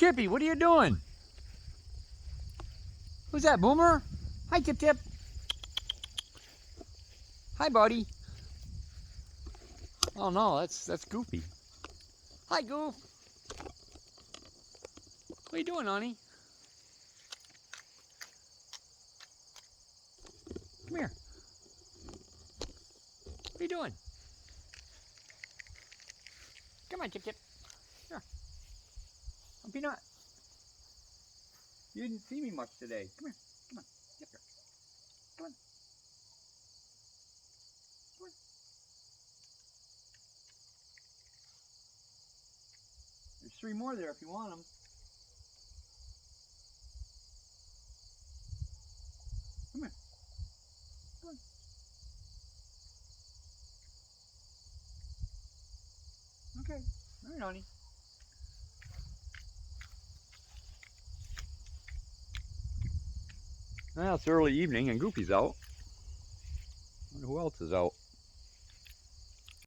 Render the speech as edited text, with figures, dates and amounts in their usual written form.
Chippy, what are you doing? Who's that, Boomer? Hi, Tip Tip. Hi, buddy. Oh no, that's Goofy. Hi, Goof. What are you doing, honey? Come here. What are you doing? Come on, Tip Tip. Here. Come Peanut. You didn't see me much today. Come here. Come on. Get here. Come on. Come on. There's 3 more there if you want them. Come here. Come on. Okay. All right, honey. Well, it's early evening and Goofy's out. I wonder who else is out.